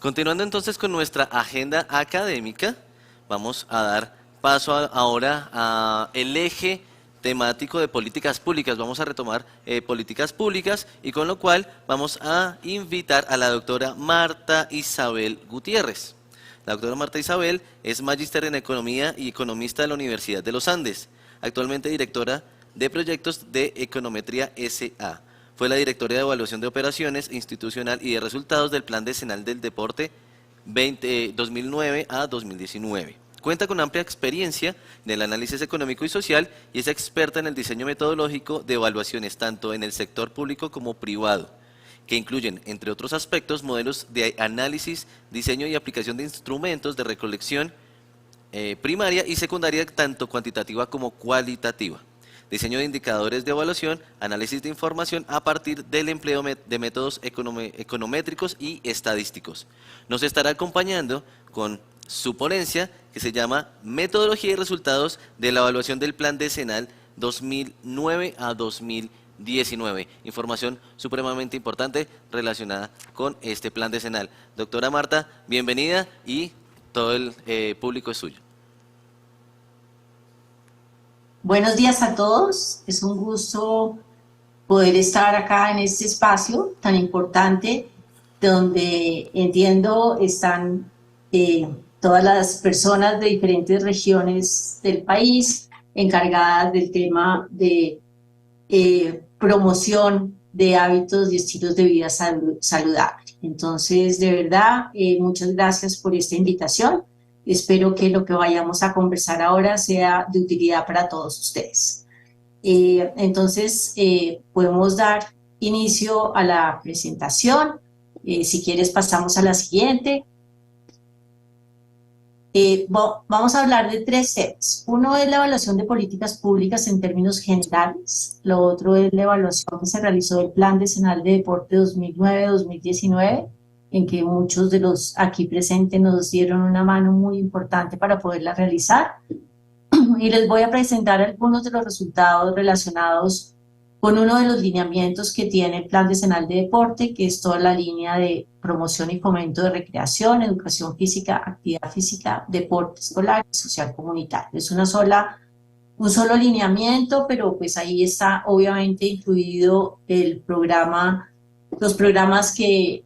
Continuando entonces con nuestra agenda académica, vamos a dar paso ahora a el eje temático de políticas públicas. Vamos a retomar políticas públicas y con lo cual vamos a invitar a la doctora Marta Isabel Gutiérrez. La doctora Marta Isabel es magíster en Economía y economista de la Universidad de los Andes, actualmente directora de proyectos de Econometría S.A. Fue la directora de Evaluación de Operaciones Institucional y de Resultados del Plan Decenal del Deporte 2009 a 2019. Cuenta con amplia experiencia en el análisis económico y social y es experta en el diseño metodológico de evaluaciones tanto en el sector público como privado, que incluyen, entre otros aspectos, modelos de análisis, diseño y aplicación de instrumentos de recolección primaria y secundaria, tanto cuantitativa como cualitativa. Diseño de indicadores de evaluación, análisis de información a partir del empleo de métodos econométricos y estadísticos. Nos estará acompañando con su ponencia que se llama Metodología y resultados de la evaluación del Plan Decenal 2009 a 2019. Información supremamente importante relacionada con este Plan Decenal. Doctora Marta, bienvenida y todo el público es suyo. Buenos días a todos, es un gusto poder estar acá en este espacio tan importante donde entiendo están todas las personas de diferentes regiones del país encargadas del tema de promoción de hábitos y estilos de vida saludable. Entonces, de verdad, muchas gracias por esta invitación. Espero que lo que vayamos a conversar ahora sea de utilidad para todos ustedes. Entonces, podemos dar inicio a la presentación. Si quieres, pasamos a la siguiente. Vamos a hablar de tres temas. Uno es la evaluación de políticas públicas en términos generales. Lo otro es la evaluación que se realizó del Plan Decenal de Deporte 2009-2019, en que muchos de los aquí presentes nos dieron una mano muy importante para poderla realizar. Y les voy a presentar algunos de los resultados relacionados con uno de los lineamientos que tiene el Plan Decenal de Deporte, que es toda la línea de promoción y fomento de recreación, educación física, actividad física, deporte escolar y social comunitario. Es un solo lineamiento, pero pues ahí está obviamente incluido el programa, los programas que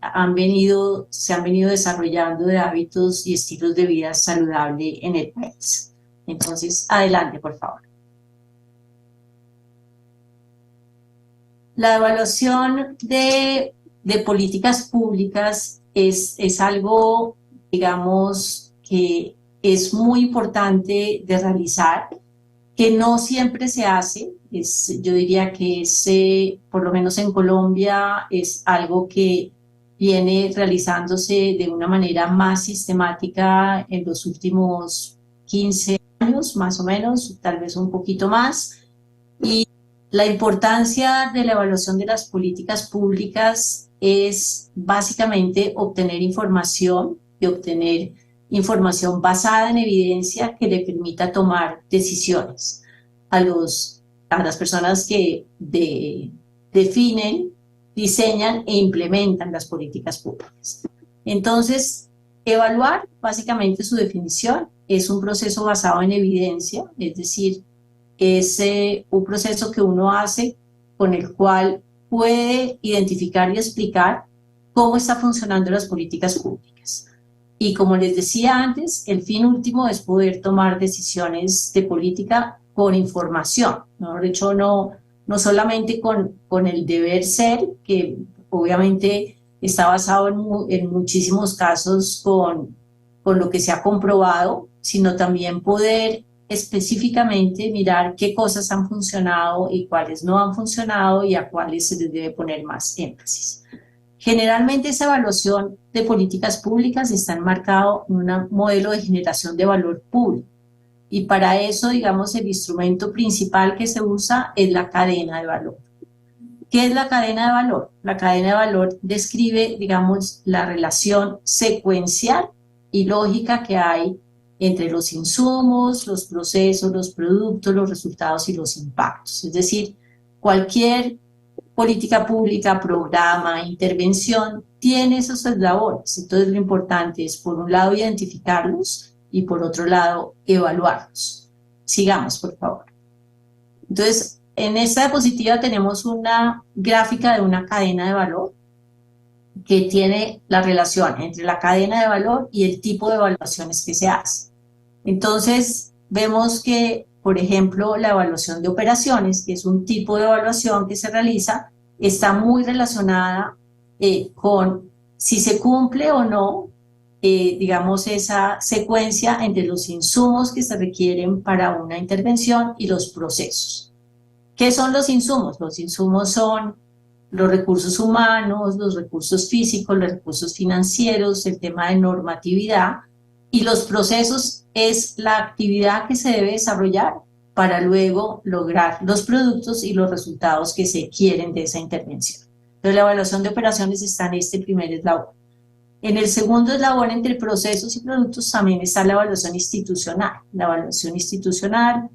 se han venido desarrollando de hábitos y estilos de vida saludable en el país. Entonces, adelante, por favor. La evaluación de políticas públicas es algo, digamos, que es muy importante de realizar, que no siempre se hace. Yo diría que por lo menos en Colombia, es algo que viene realizándose de una manera más sistemática en los últimos 15 años, más o menos, tal vez un poquito más. Y la importancia de la evaluación de las políticas públicas es básicamente obtener información y obtener información basada en evidencia que le permita tomar decisiones a las personas que definen, diseñan e implementan las políticas públicas. Entonces, evaluar, básicamente su definición, es un proceso basado en evidencia, es decir, es un proceso que uno hace con el cual puede identificar y explicar cómo están funcionando las políticas públicas. Y como les decía antes, el fin último es poder tomar decisiones de política con información, ¿no? De hecho, no solamente con el deber ser, que obviamente está basado en muchísimos casos con lo que se ha comprobado, sino también poder específicamente mirar qué cosas han funcionado y cuáles no han funcionado y a cuáles se les debe poner más énfasis. Generalmente esa evaluación de políticas públicas está enmarcado en un modelo de generación de valor público y para eso, digamos, el instrumento principal que se usa es la cadena de valor. ¿Qué es la cadena de valor? La cadena de valor describe, digamos, la relación secuencial y lógica que hay entre los insumos, los procesos, los productos, los resultados y los impactos. Es decir, cualquier política pública, programa, intervención, tiene esos eslabones. Entonces lo importante es, por un lado, identificarlos y por otro lado, evaluarlos. Sigamos, por favor. Entonces, en esta diapositiva tenemos una gráfica de una cadena de valor que tiene la relación entre la cadena de valor y el tipo de evaluaciones que se hace. Entonces, vemos que, por ejemplo, la evaluación de operaciones, que es un tipo de evaluación que se realiza, está muy relacionada con si se cumple o no, digamos, esa secuencia entre los insumos que se requieren para una intervención y los procesos. ¿Qué son los insumos? Los insumos son los recursos humanos, los recursos físicos, los recursos financieros, el tema de normatividad, y los procesos es la actividad que se debe desarrollar para luego lograr los productos y los resultados que se quieren de esa intervención. Entonces, la evaluación de operaciones está en este primer eslabón. En el segundo eslabón, entre procesos y productos, también está la evaluación institucional. La evaluación institucional,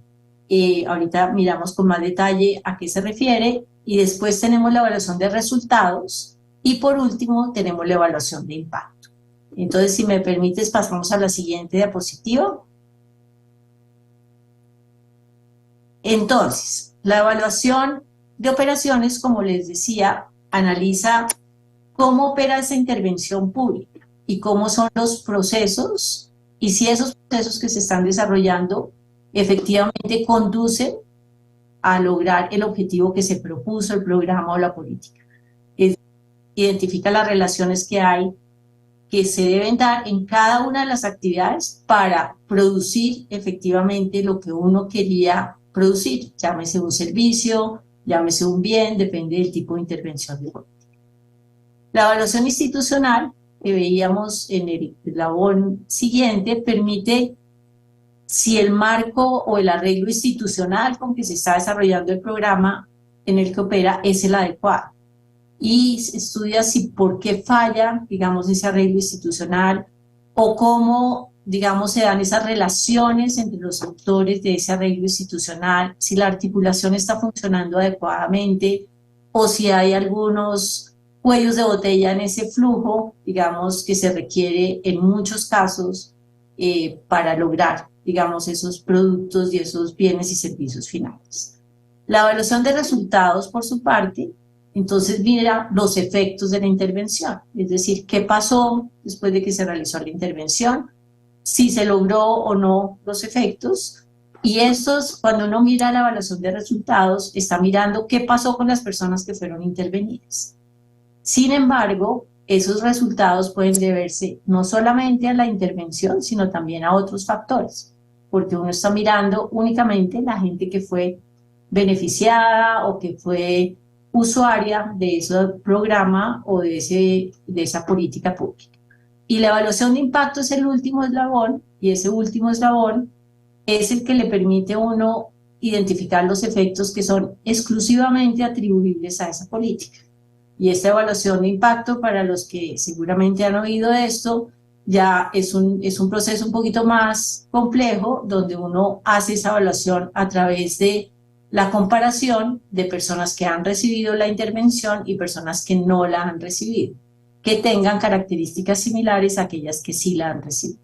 ahorita miramos con más detalle a qué se refiere, y después tenemos la evaluación de resultados, y por último tenemos la evaluación de impacto. Entonces, si me permites, pasamos a la siguiente diapositiva. Entonces, la evaluación de operaciones, como les decía, analiza cómo opera esa intervención pública y cómo son los procesos, y si esos procesos que se están desarrollando efectivamente conducen a lograr el objetivo que se propuso el programa o la política. Identifica las relaciones que hay, que se deben dar en cada una de las actividades para producir efectivamente lo que uno quería producir, llámese un servicio, llámese un bien, depende del tipo de intervención de política. La evaluación institucional, que veíamos en el eslabón siguiente, permite si el marco o el arreglo institucional con que se está desarrollando el programa en el que opera es el adecuado. Y estudia si por qué falla, digamos, ese arreglo institucional, o cómo, digamos, se dan esas relaciones entre los actores de ese arreglo institucional, si la articulación está funcionando adecuadamente, o si hay algunos cuellos de botella en ese flujo, digamos, que se requiere en muchos casos para lograr, digamos, esos productos y esos bienes y servicios finales. La evaluación de resultados, por su parte, entonces mira los efectos de la intervención, es decir, qué pasó después de que se realizó la intervención, si se logró o no los efectos, y estos, cuando uno mira la evaluación de resultados, está mirando qué pasó con las personas que fueron intervenidas. Sin embargo, esos resultados pueden deberse no solamente a la intervención, sino también a otros factores, porque uno está mirando únicamente la gente que fue beneficiada o que fue usuaria de ese programa o de esa política pública. Y la evaluación de impacto es el último eslabón, y ese último eslabón es el que le permite a uno identificar los efectos que son exclusivamente atribuibles a esa política. Y esta evaluación de impacto, para los que seguramente han oído esto, ya es un proceso un poquito más complejo, donde uno hace esa evaluación a través de la comparación de personas que han recibido la intervención y personas que no la han recibido, que tengan características similares a aquellas que sí la han recibido.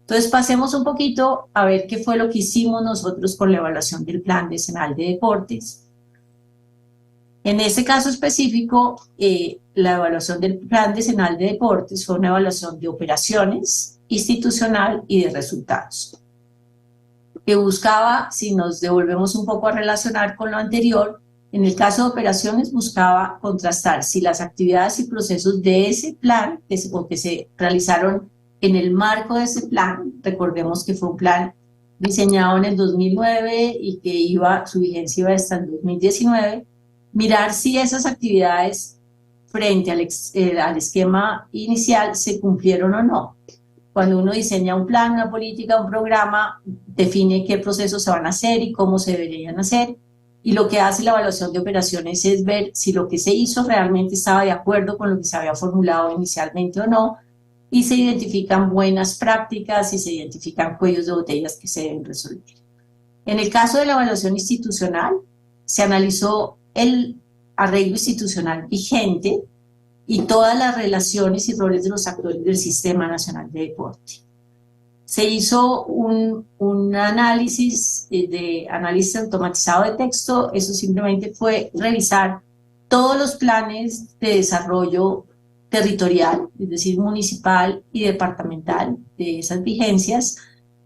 Entonces pasemos un poquito a ver qué fue lo que hicimos nosotros con la evaluación del Plan Decenal de Deportes. En este caso específico, la evaluación del Plan Decenal de Deportes fue una evaluación de operaciones, institucional y de resultados, que buscaba, si nos devolvemos un poco a relacionar con lo anterior, en el caso de operaciones buscaba contrastar si las actividades y procesos de ese plan, o que se realizaron en el marco de ese plan, recordemos que fue un plan diseñado en el 2009 y que su vigencia iba hasta el 2019, mirar si esas actividades frente al esquema inicial se cumplieron o no. Cuando uno diseña un plan, una política, un programa, define qué procesos se van a hacer y cómo se deberían hacer, y lo que hace la evaluación de operaciones es ver si lo que se hizo realmente estaba de acuerdo con lo que se había formulado inicialmente o no, y se identifican buenas prácticas y se identifican cuellos de botellas que se deben resolver. En el caso de la evaluación institucional, se analizó arreglo institucional vigente y todas las relaciones y roles de los actores del Sistema Nacional de Deporte. Se hizo un análisis automatizado de texto. Eso simplemente fue revisar todos los planes de desarrollo territorial, es decir, municipal y departamental de esas vigencias,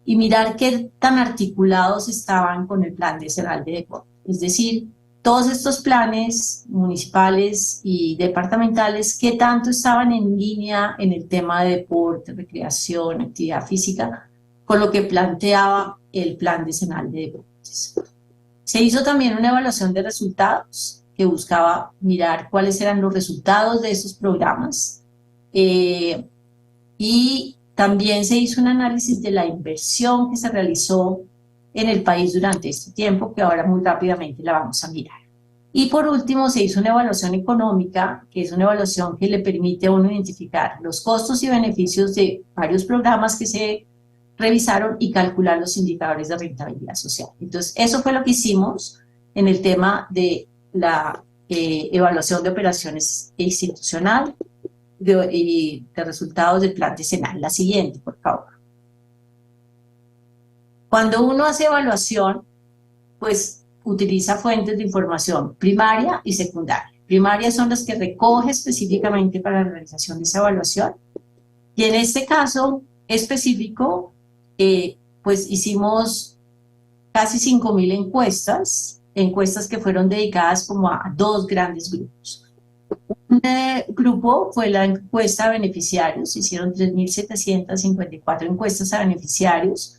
y mirar qué tan articulados estaban con el Plan Nacional de Deporte. Es decir, todos estos planes municipales y departamentales, qué tanto estaban en línea en el tema de deporte, recreación, actividad física, con lo que planteaba el Plan Nacional de Deportes. Se hizo también una evaluación de resultados que buscaba mirar cuáles eran los resultados de esos programas, y también se hizo un análisis de la inversión que se realizó en el país durante este tiempo, que ahora muy rápidamente la vamos a mirar. Y por último se hizo una evaluación económica, que es una evaluación que le permite a uno identificar los costos y beneficios de varios programas que se revisaron y calcular los indicadores de rentabilidad social. Entonces, eso fue lo que hicimos en el tema de la evaluación de operaciones institucional y de resultados del plan decenal. La siguiente, por favor. Cuando uno hace evaluación, pues utiliza fuentes de información primaria y secundaria. Primarias son las que recoge específicamente para la realización de esa evaluación. Y en este caso específico, pues hicimos casi 5.000 encuestas que fueron dedicadas como a dos grandes grupos. Un grupo fue la encuesta a beneficiarios, hicieron 3.754 encuestas a beneficiarios,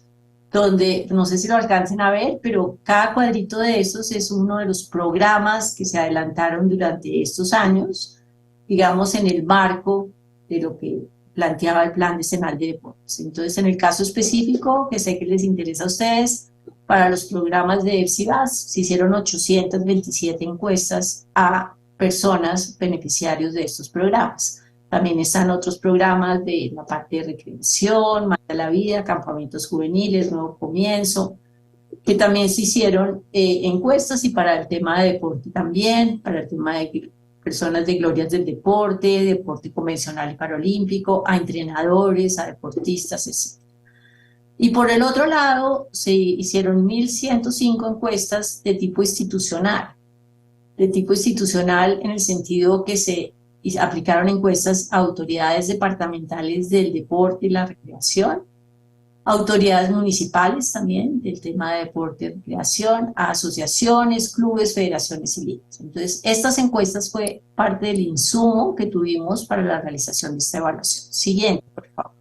donde, no sé si lo alcancen a ver, pero cada cuadrito de esos es uno de los programas que se adelantaron durante estos años, digamos, en el marco de lo que planteaba el Plan Decenal de Deportes. Entonces, en el caso específico, que sé que les interesa a ustedes, para los programas de EPSI-BAS se hicieron 827 encuestas a personas beneficiarios de estos programas. También están otros programas de la parte de recreación, Más de la Vida, campamentos juveniles, Nuevo Comienzo, que también se hicieron encuestas, y para el tema de deporte también, para el tema de personas de glorias del deporte, deporte convencional y paralímpico, a entrenadores, a deportistas, etc. Y por el otro lado, se hicieron 1.105 encuestas de tipo institucional en el sentido que se aplicaron encuestas a autoridades departamentales del deporte y la recreación, autoridades municipales también del tema de deporte y recreación, a asociaciones, clubes, federaciones y ligas. Entonces, estas encuestas fue parte del insumo que tuvimos para la realización de esta evaluación. Siguiente, por favor.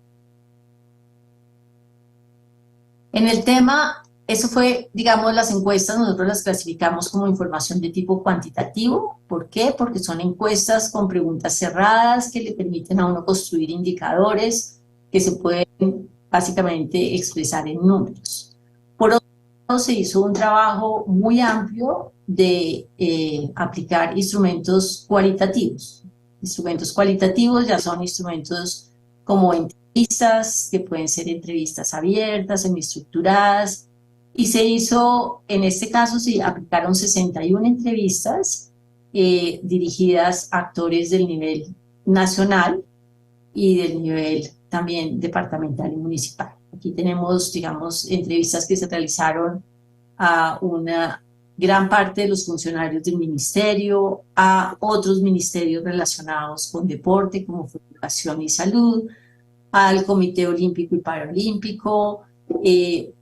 En el tema, eso fue, digamos, las encuestas, nosotros las clasificamos como información de tipo cuantitativo. ¿Por qué? Porque son encuestas con preguntas cerradas que le permiten a uno construir indicadores que se pueden básicamente expresar en números. Por otro lado, se hizo un trabajo muy amplio de aplicar instrumentos cualitativos. Instrumentos cualitativos ya son instrumentos como entrevistas, que pueden ser entrevistas abiertas, semiestructuradas, y se hizo, en este caso se aplicaron 61 entrevistas dirigidas a actores del nivel nacional y del nivel también departamental y municipal. Aquí tenemos, digamos, entrevistas que se realizaron a una gran parte de los funcionarios del ministerio, a otros ministerios relacionados con deporte, como fue Educación y Salud, al Comité Olímpico y Paralímpico, y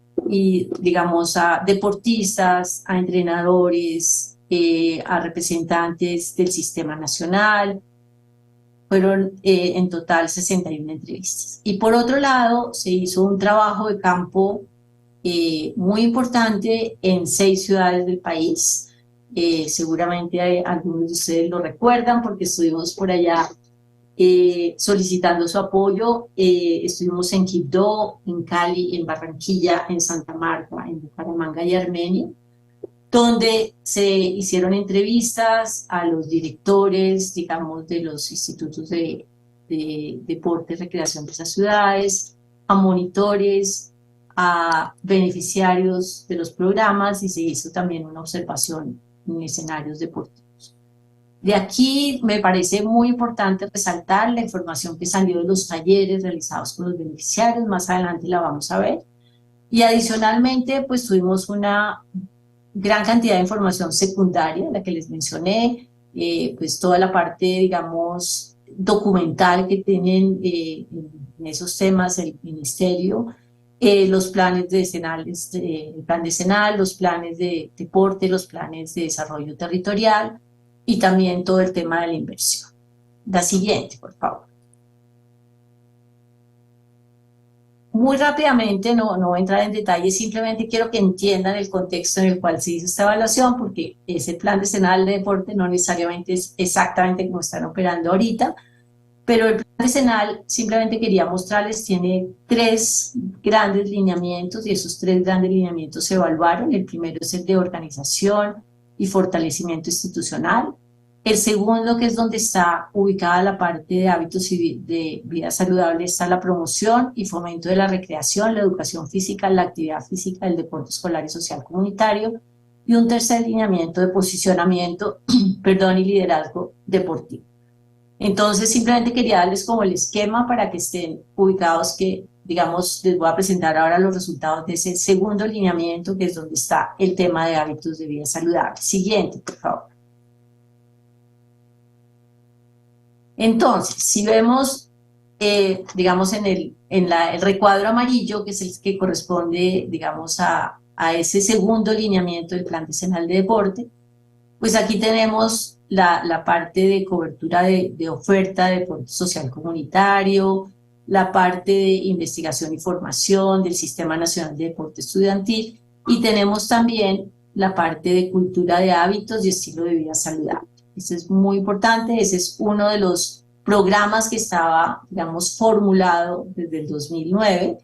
digamos a deportistas, a entrenadores, a representantes del sistema nacional. Fueron en total 61 entrevistas. Y por otro lado, se hizo un trabajo de campo muy importante en 6 ciudades del país. Seguramente algunos de ustedes lo recuerdan porque estuvimos por allá solicitando su apoyo. Estuvimos en Quibdó, en Cali, en Barranquilla, en Santa Marta, en Bucaramanga y Armenia, donde se hicieron entrevistas a los directores, digamos, de los institutos de deporte y recreación de esas ciudades, a monitores, a beneficiarios de los programas, y se hizo también una observación en escenarios deportivos. De aquí me parece muy importante resaltar la información que salió de los talleres realizados con los beneficiarios, más adelante la vamos a ver. Y adicionalmente, pues tuvimos una gran cantidad de información secundaria, la que les mencioné, pues toda la parte, digamos, documental que tienen en esos temas el ministerio, los planes decenales, el plan decenal, los planes de deporte, los planes de desarrollo territorial y también todo el tema de la inversión. La siguiente, por favor. Muy rápidamente, no voy a entrar en detalle, simplemente quiero que entiendan el contexto en el cual se hizo esta evaluación, porque ese plan decenal de deporte no necesariamente es exactamente como están operando ahorita, pero el plan decenal, simplemente quería mostrarles, tiene tres grandes lineamientos y esos tres grandes lineamientos se evaluaron. El primero es el de organización y fortalecimiento institucional. El segundo, que es donde está ubicada la parte de hábitos y de vida saludable, está la promoción y fomento de la recreación, la educación física, la actividad física, el deporte escolar y social comunitario. Y un tercer lineamiento de posicionamiento, perdón, y liderazgo deportivo. Entonces, simplemente quería darles como el esquema para que estén ubicados que, digamos, les voy a presentar ahora los resultados de ese segundo lineamiento, que es donde está el tema de hábitos de vida saludable. Siguiente, por favor. Entonces, si vemos, digamos, en el recuadro amarillo, que es el que corresponde, digamos, a ese segundo lineamiento del Plan Decenal de Deporte, pues aquí tenemos la parte de cobertura de oferta de deporte social comunitario, la parte de investigación y formación del Sistema Nacional de Deporte Estudiantil, y tenemos también la parte de cultura de hábitos y estilo de vida saludable. Eso es muy importante, ese es uno de los programas que estaba, digamos, formulado desde el 2009,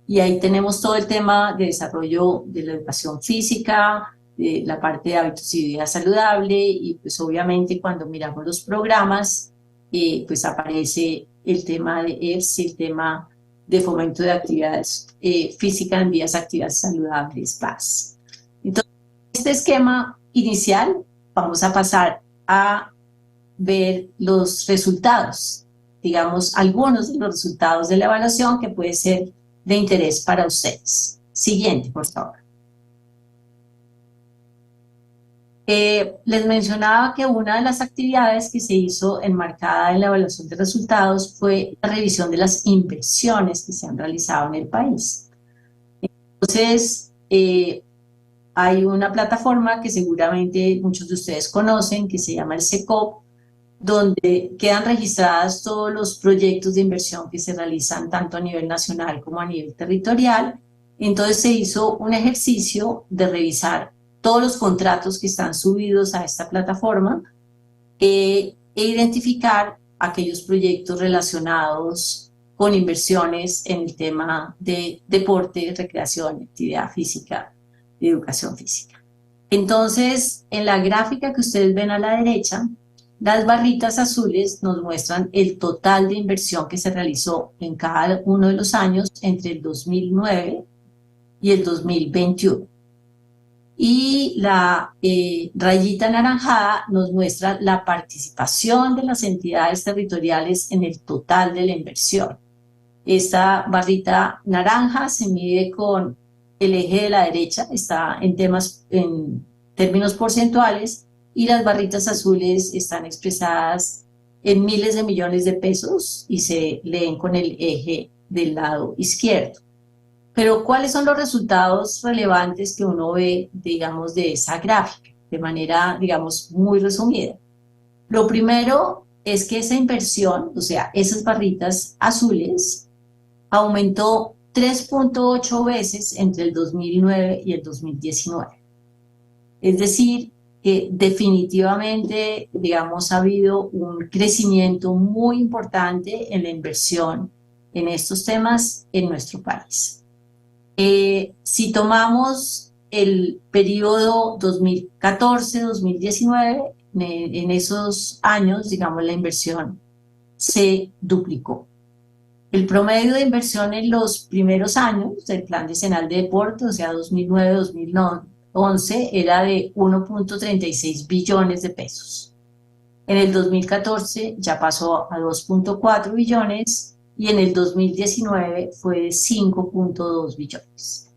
y ahí tenemos todo el tema de desarrollo de la educación física, de la parte de hábitos y vida saludable, y pues obviamente cuando miramos los programas, pues aparece el tema de EFS, el tema de fomento de actividades físicas en vías actividades saludables, PAS. Entonces, este esquema inicial, vamos a pasar a ver los resultados, digamos, algunos de los resultados de la evaluación que puede ser de interés para ustedes. Siguiente, por favor. Les mencionaba que una de las actividades que se hizo enmarcada en la evaluación de resultados fue la revisión de las inversiones que se han realizado en el país. Entonces, hay una plataforma que seguramente muchos de ustedes conocen, que se llama el SECOP, donde quedan registradas todos los proyectos de inversión que se realizan tanto a nivel nacional como a nivel territorial. Entonces se hizo un ejercicio de revisar todos los contratos que están subidos a esta plataforma e identificar aquellos proyectos relacionados con inversiones en el tema de deporte, recreación, actividad física y educación física. Entonces, en la gráfica que ustedes ven a la derecha, las barritas azules nos muestran el total de inversión que se realizó en cada uno de los años entre el 2009 y el 2021. Y la rayita anaranjada nos muestra la participación de las entidades territoriales en el total de la inversión. Esta barrita naranja se mide con el eje de la derecha, está en términos porcentuales, y las barritas azules están expresadas en miles de millones de pesos y se leen con el eje del lado izquierdo. Pero ¿cuáles son los resultados relevantes que uno ve, digamos, de esa gráfica? De manera, digamos, muy resumida. Lo primero es que esa inversión, o sea, esas barritas azules, aumentó 3.8 veces entre el 2009 y el 2019. Es decir, que definitivamente, digamos, ha habido un crecimiento muy importante en la inversión en estos temas en nuestro país. Si tomamos el periodo 2014-2019, en esos años, digamos, la inversión se duplicó. El promedio de inversión en los primeros años del Plan Decenal de Deporte, o sea, 2009-2011, era de 1.36 billones de pesos. En el 2014 ya pasó a 2.4 billones y en el 2019 fue de 5.2 billones.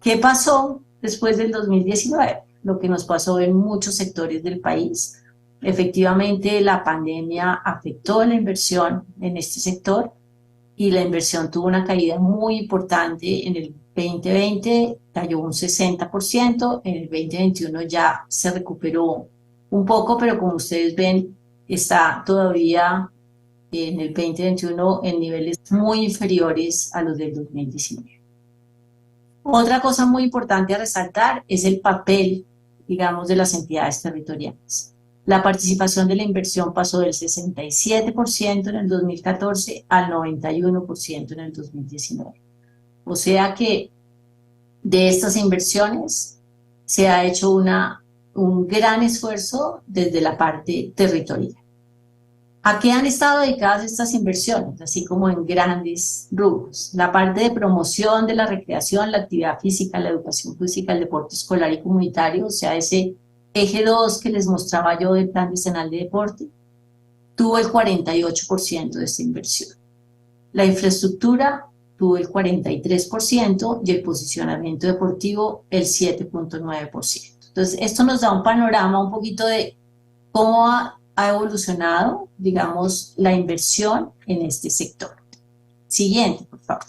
¿Qué pasó después del 2019? Lo que nos pasó en muchos sectores del país. Efectivamente, la pandemia afectó la inversión en este sector y la inversión tuvo una caída muy importante. En el 2020 cayó un 60%, en el 2021 ya se recuperó un poco, pero como ustedes ven, está todavía en el 2021 en niveles muy inferiores a los del 2019. Otra cosa muy importante a resaltar es el papel, digamos, de las entidades territoriales. La participación de la inversión pasó del 67% en el 2014 al 91% en el 2019. O sea que de estas inversiones se ha hecho un gran esfuerzo desde la parte territorial. ¿A qué han estado dedicadas estas inversiones? Así como en grandes rubros. La parte de promoción de la recreación, la actividad física, la educación física, el deporte escolar y comunitario, o sea, ese eje 2 que les mostraba yo del Plan Decenal de Deporte, tuvo el 48% de esta inversión. La infraestructura tuvo el 43% y el posicionamiento deportivo el 7.9%. Entonces, esto nos da un panorama un poquito de cómo ha evolucionado, digamos, la inversión en este sector. Siguiente, por favor.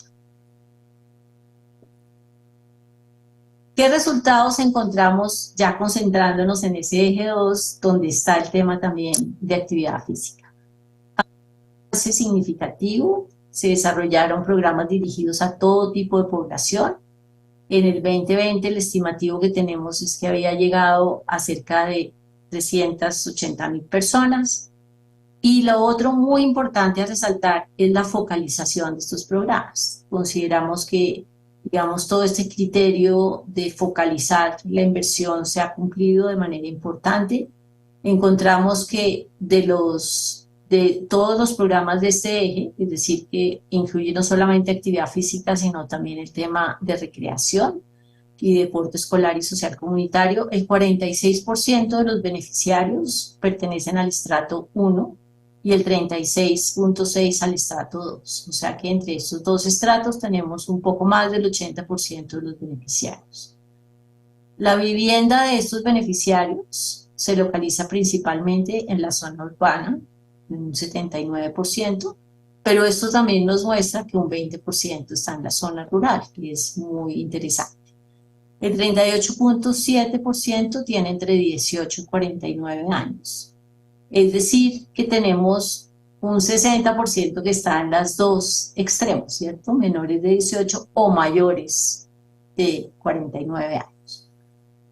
¿Qué resultados encontramos ya concentrándonos en ese eje 2, donde está el tema también de actividad física? Avance significativo, se desarrollaron programas dirigidos a todo tipo de población. En el 2020 el estimativo que tenemos es que había llegado a cerca de 380.000 personas. Y lo otro muy importante a resaltar es la focalización de estos programas. Consideramos que, digamos, todo este criterio de focalizar la inversión se ha cumplido de manera importante. Encontramos que de todos los programas de este eje, es decir, que incluye no solamente actividad física, sino también el tema de recreación y deporte escolar y social comunitario, el 46% de los beneficiarios pertenecen al estrato 1 y el 36.6% al estrato 2. O sea que entre estos dos estratos tenemos un poco más del 80% de los beneficiarios. La vivienda de estos beneficiarios se localiza principalmente en la zona urbana, en un 79%, pero esto también nos muestra que un 20% está en la zona rural, que es muy interesante. El 38.7% tiene entre 18 y 49 años. Es decir, que tenemos un 60% que está en los dos extremos, ¿cierto? Menores de 18 o mayores de 49 años.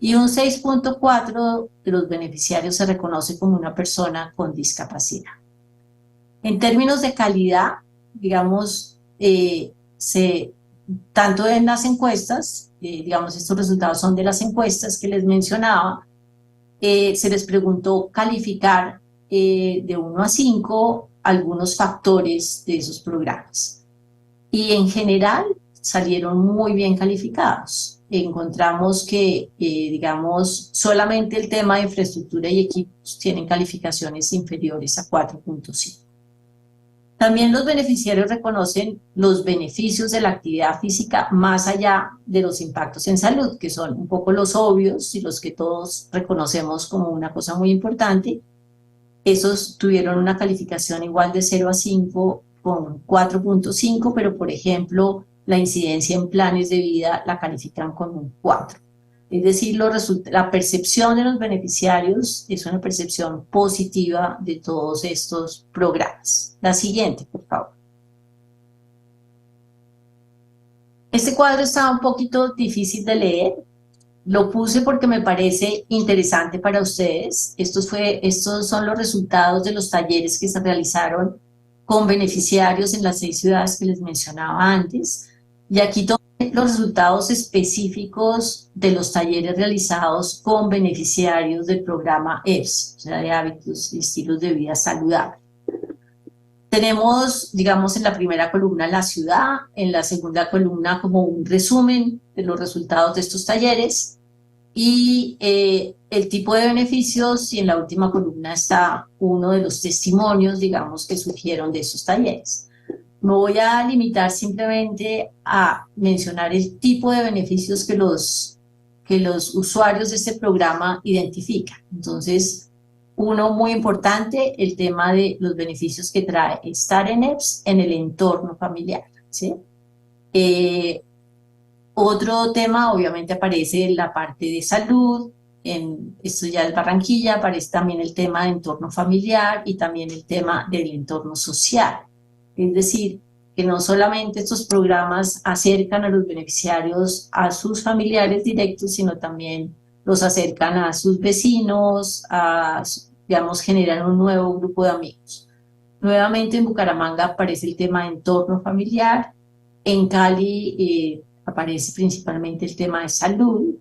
Y un 6.4% de los beneficiarios se reconoce como una persona con discapacidad. En términos de calidad, digamos, tanto en las encuestas, digamos, estos resultados son de las encuestas que les mencionaba, se les preguntó calificar de 1 a 5 algunos factores de esos programas. Y en general salieron muy bien calificados. Encontramos que, digamos, solamente el tema de infraestructura y equipos tienen calificaciones inferiores a 4.5. También los beneficiarios reconocen los beneficios de la actividad física más allá de los impactos en salud, que son un poco los obvios y los que todos reconocemos como una cosa muy importante. Esos tuvieron una calificación igual de 0 a 5 con 4.5, pero por ejemplo la incidencia en planes de vida la califican con un 4. Es decir, la percepción de los beneficiarios es una percepción positiva de todos estos programas. La siguiente, por favor. Este cuadro está un poquito difícil de leer. Lo puse porque me parece interesante para ustedes. Estos son los resultados de los talleres que se realizaron con beneficiarios en las 6 ciudades que les mencionaba antes. Y aquí tomé los resultados específicos de los talleres realizados con beneficiarios del programa EPS, o sea, de hábitos y estilos de vida saludable. Tenemos, digamos, en la primera columna la ciudad, en la segunda columna como un resumen de los resultados de estos talleres, Y el tipo de beneficios, y en la última columna está uno de los testimonios, digamos, que surgieron de esos talleres. Me voy a limitar simplemente a mencionar el tipo de beneficios que los usuarios de este programa identifican. Entonces, uno muy importante, el tema de los beneficios que trae estar en EPS en el entorno familiar, ¿sí? Otro tema, obviamente, aparece en la parte de salud, esto ya es Barranquilla, aparece también el tema de entorno familiar y también el tema del entorno social. Es decir, que no solamente estos programas acercan a los beneficiarios a sus familiares directos, sino también los acercan a sus vecinos, digamos, generan un nuevo grupo de amigos. Nuevamente en Bucaramanga aparece el tema de entorno familiar, en Cali aparece principalmente el tema de salud,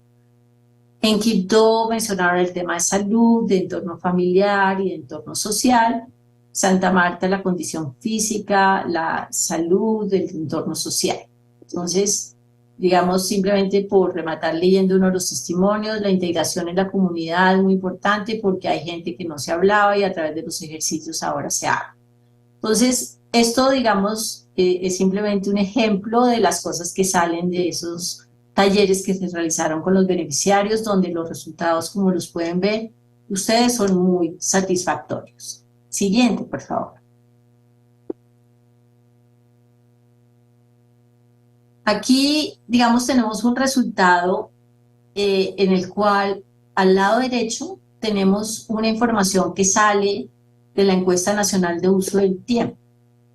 en Quibdó mencionaron el tema de salud, de entorno familiar y de entorno social, Santa Marta la condición física, la salud, el entorno social. Entonces, digamos, simplemente por rematar leyendo uno de los testimonios, la integración en la comunidad es muy importante porque hay gente que no se hablaba y a través de los ejercicios ahora se habla. Entonces, esto, digamos, es simplemente un ejemplo de las cosas que salen de esos talleres que se realizaron con los beneficiarios, donde los resultados, como los pueden ver, ustedes son muy satisfactorios. Siguiente, por favor. Aquí, digamos, tenemos un resultado en el cual al lado derecho tenemos una información que sale de la encuesta nacional de uso del tiempo.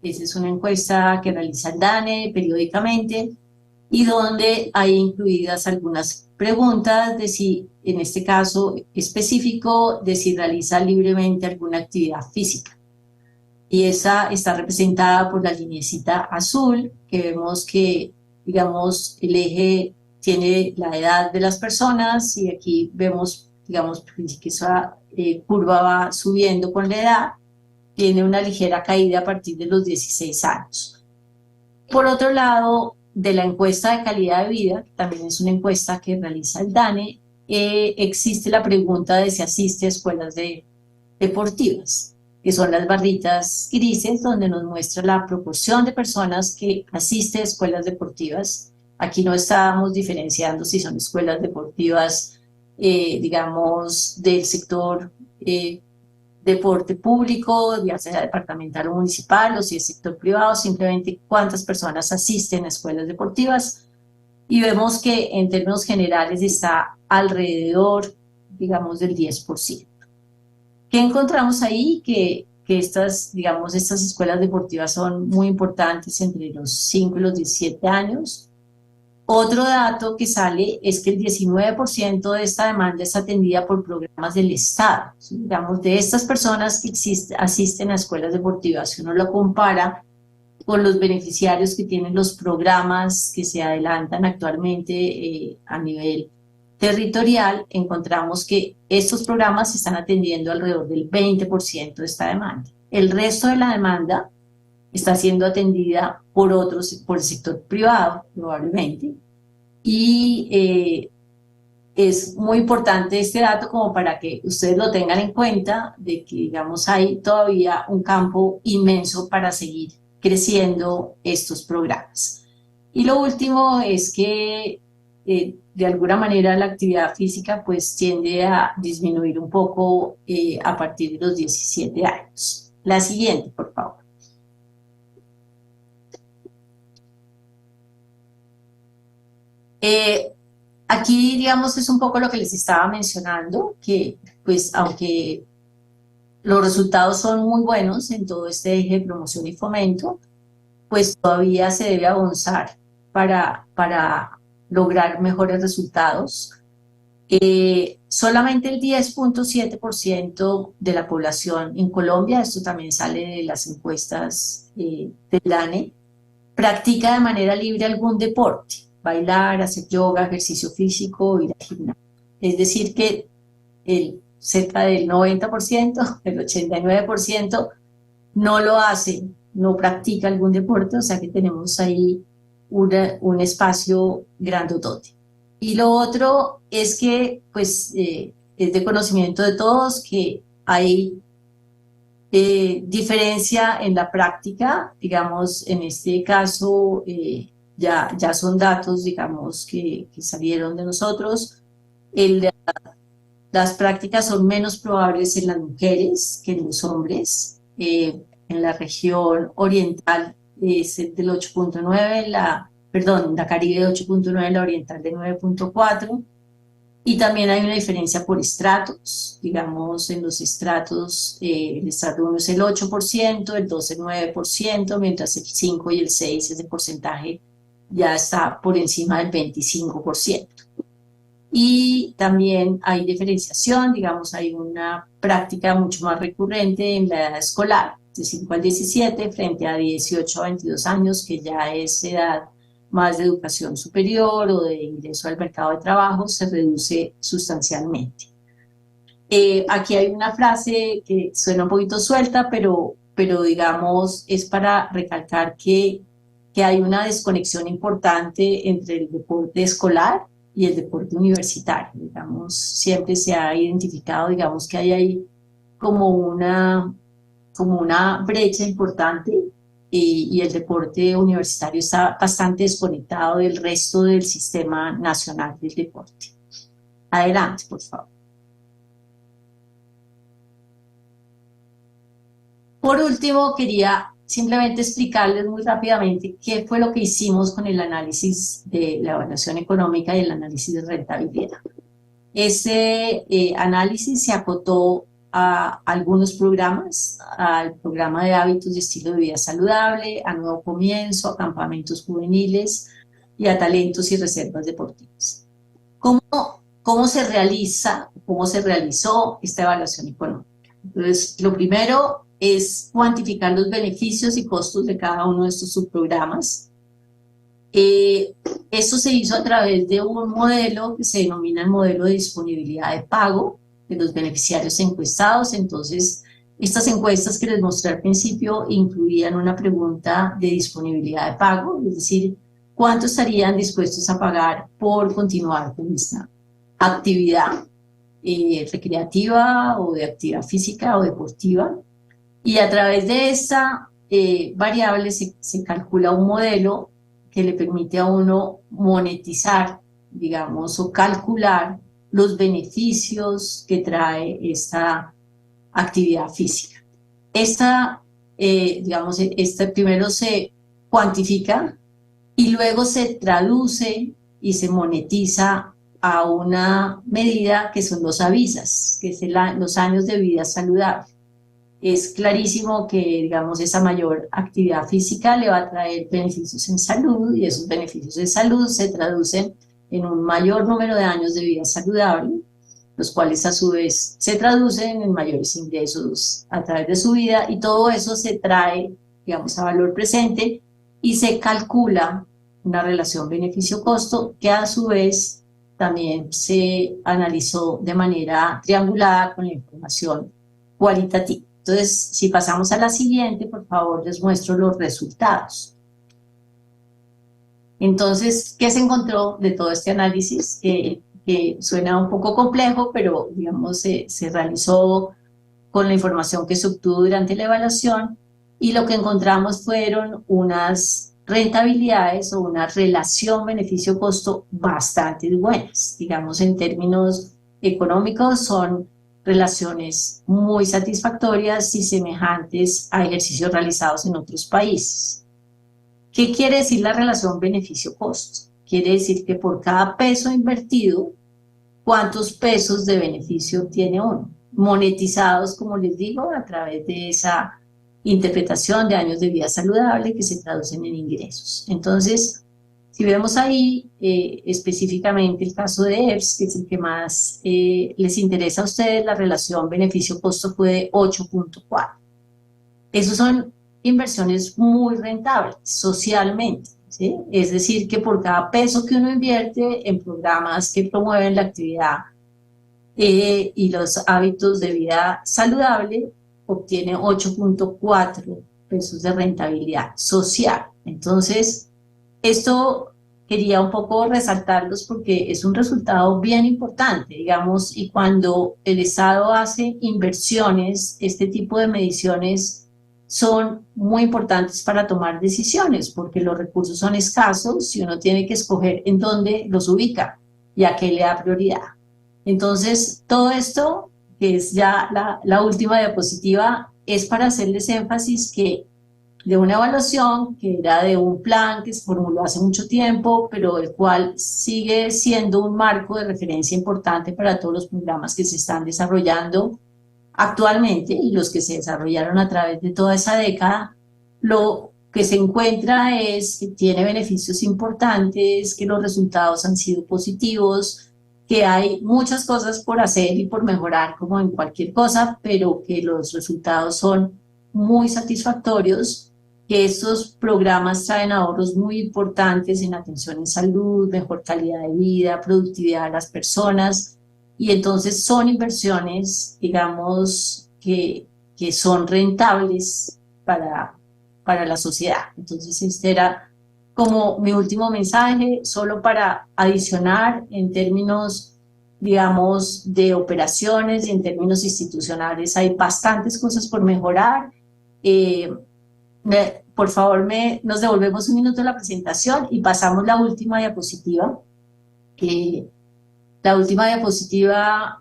Esa es una encuesta que realiza el DANE periódicamente y donde hay incluidas algunas preguntas de si, en este caso específico, de si realiza libremente alguna actividad física. Y esa está representada por la lineecita azul, que vemos que, digamos, el eje tiene la edad de las personas y aquí vemos, digamos, que esa curva va subiendo con la edad, tiene una ligera caída a partir de los 16 años. Por otro lado, de la encuesta de calidad de vida, que también es una encuesta que realiza el DANE, existe la pregunta de si asiste a escuelas deportivas, que son las barritas grises, donde nos muestra la proporción de personas que asiste a escuelas deportivas. Aquí no estábamos diferenciando si son escuelas deportivas, digamos, del sector deporte público, ya sea departamental o municipal, o si es sector privado, simplemente cuántas personas asisten a escuelas deportivas. Y vemos que en términos generales está alrededor, digamos, del 10%. ¿Qué encontramos ahí? Que estas, digamos, estas escuelas deportivas son muy importantes entre los 5 y los 17 años. Otro dato que sale es que el 19% de esta demanda es atendida por programas del Estado. ¿Sí? Digamos, de estas personas que asisten a escuelas deportivas, si uno lo compara con los beneficiarios que tienen los programas que se adelantan actualmente a nivel territorial, encontramos que estos programas están atendiendo alrededor del 20% de esta demanda. El resto de la demanda está siendo atendida por otros, por el sector privado, probablemente. Y es muy importante este dato como para que ustedes lo tengan en cuenta, de que, digamos, hay todavía un campo inmenso para seguir creciendo estos programas. Y lo último es que de alguna manera la actividad física pues tiende a disminuir un poco a partir de los 17 años. La siguiente, por favor. Aquí, digamos, es un poco lo que les estaba mencionando, que pues aunque los resultados son muy buenos en todo este eje de promoción y fomento, pues todavía se debe avanzar para lograr mejores resultados. Solamente el 10.7% de la población en Colombia, esto también sale de las encuestas del DANE, practica de manera libre algún deporte, bailar, hacer yoga, ejercicio físico, ir al gimnasio. Es decir que cerca del 90%, el 89% no lo hace, no practica algún deporte, o sea que tenemos ahí un espacio grandotote. Y lo otro es que, pues, es de conocimiento de todos que hay diferencia en la práctica, digamos, en este caso ya son datos, digamos, que salieron de nosotros. El, las prácticas son menos probables en las mujeres que en los hombres. En la región oriental es del 8.9, la Caribe de 8.9, la oriental de 9.4. Y también hay una diferencia por estratos, digamos, en los estratos, el estrato 1 es el 8%, el 2 el 9%, mientras el 5 y el 6 ese porcentaje ya está por encima del 25%. Y también hay diferenciación, digamos, hay una práctica mucho más recurrente en la edad escolar, de 5 al 17, frente a 18 a 22 años, que ya es edad más de educación superior o de ingreso al mercado de trabajo, se reduce sustancialmente. Aquí hay una frase que suena un poquito suelta, pero digamos, es para recalcar que hay una desconexión importante entre el deporte escolar y el deporte universitario. Digamos, siempre se ha identificado, digamos, que hay ahí como una brecha importante y el deporte universitario está bastante desconectado del resto del sistema nacional del deporte. Adelante, por favor. Por último, quería simplemente explicarles muy rápidamente qué fue lo que hicimos con el análisis de la evaluación económica y el análisis de rentabilidad. Ese análisis se acotó a algunos programas, al programa de hábitos y estilo de vida saludable, a Nuevo Comienzo, a campamentos juveniles y a talentos y reservas deportivas. ¿Cómo se realizó esta evaluación económica? Entonces, lo primero es cuantificar los beneficios y costos de cada uno de estos subprogramas. Esto se hizo a través de un modelo que se denomina el modelo de disponibilidad de pago de los beneficiarios encuestados. Entonces, estas encuestas que les mostré al principio incluían una pregunta de disponibilidad de pago, es decir, cuánto estarían dispuestos a pagar por continuar con esta actividad recreativa o de actividad física o deportiva. Y a través de esa variable se calcula un modelo que le permite a uno monetizar, digamos, o calcular los beneficios que trae esta actividad física. Digamos, primero se cuantifica y luego se traduce y se monetiza a una medida que son los avisas, que es los años de vida saludable. Es clarísimo que, digamos, esa mayor actividad física le va a traer beneficios en salud y esos beneficios de salud se traducen en un mayor número de años de vida saludable, los cuales a su vez se traducen en mayores ingresos a través de su vida y todo eso se trae, digamos, a valor presente y se calcula una relación beneficio-costo que a su vez también se analizó de manera triangulada con la información cualitativa. Entonces, si pasamos a la siguiente, por favor, les muestro los resultados. Entonces, ¿qué se encontró de todo este análisis? Que suena un poco complejo, pero, digamos, se realizó con la información que se obtuvo durante la evaluación y lo que encontramos fueron unas rentabilidades o una relación beneficio-costo bastante buenas. Digamos, en términos económicos son relaciones muy satisfactorias y semejantes a ejercicios realizados en otros países. ¿Qué quiere decir la relación beneficio-costo? Quiere decir que por cada peso invertido, ¿cuántos pesos de beneficio tiene uno? Monetizados, como les digo, a través de esa interpretación de años de vida saludable que se traducen en ingresos. Entonces, si vemos ahí específicamente el caso de EPS, que es el que más les interesa a ustedes, la relación beneficio-costo fue de 8.4. Esos son inversiones muy rentables socialmente, ¿sí? Es decir, que por cada peso que uno invierte en programas que promueven la actividad y los hábitos de vida saludable, obtiene 8.4 pesos de rentabilidad social. Entonces, esto quería un poco resaltarlos porque es un resultado bien importante, digamos, y cuando el Estado hace inversiones, este tipo de mediciones son muy importantes para tomar decisiones, porque los recursos son escasos y uno tiene que escoger en dónde los ubica y a qué le da prioridad. Entonces, todo esto, que es ya la última diapositiva, es para hacerles énfasis que de una evaluación que era de un plan que se formuló hace mucho tiempo, pero el cual sigue siendo un marco de referencia importante para todos los programas que se están desarrollando actualmente y los que se desarrollaron a través de toda esa década. Lo que se encuentra es que tiene beneficios importantes, que los resultados han sido positivos, que hay muchas cosas por hacer y por mejorar como en cualquier cosa, pero que los resultados son muy satisfactorios, que estos programas traen ahorros muy importantes en atención en salud, mejor calidad de vida, productividad de las personas, y entonces son inversiones, digamos, que son rentables para la sociedad. Entonces este era como mi último mensaje, solo para adicionar en términos, digamos, de operaciones y en términos institucionales. Hay bastantes cosas por mejorar. Eh, por favor, nos devolvemos un minuto a la presentación y pasamos la última diapositiva. La última diapositiva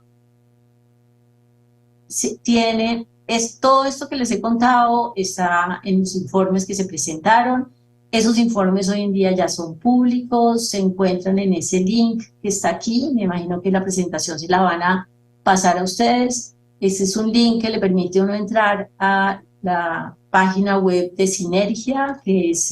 es todo esto que les he contado, está en los informes que se presentaron. Esos informes hoy en día ya son públicos, se encuentran en ese link que está aquí. Me imagino que la presentación se la van a pasar a ustedes. Este es un link que le permite a uno entrar a la página web de Sinergia, que es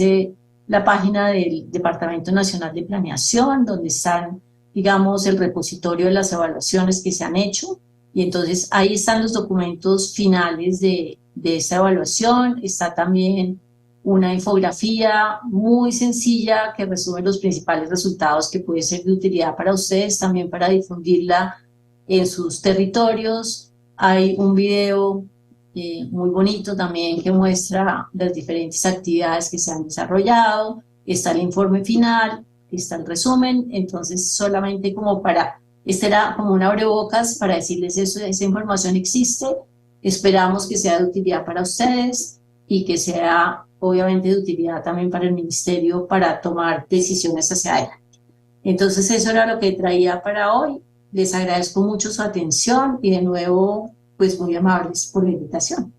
la página del Departamento Nacional de Planeación, donde están, digamos, el repositorio de las evaluaciones que se han hecho. Y entonces ahí están los documentos finales de esta evaluación. Está también una infografía muy sencilla que resume los principales resultados, que puede ser de utilidad para ustedes, también para difundirla en sus territorios. Hay un video muy bonito también que muestra las diferentes actividades que se han desarrollado. Está el informe final, está el resumen. Entonces, solamente como este era como un abrebocas para decirles eso, esa información existe. Esperamos que sea de utilidad para ustedes y que sea obviamente de utilidad también para el ministerio para tomar decisiones hacia adelante. Entonces eso era lo que traía para hoy. Les agradezco mucho su atención y de nuevo, pues muy amables por la invitación.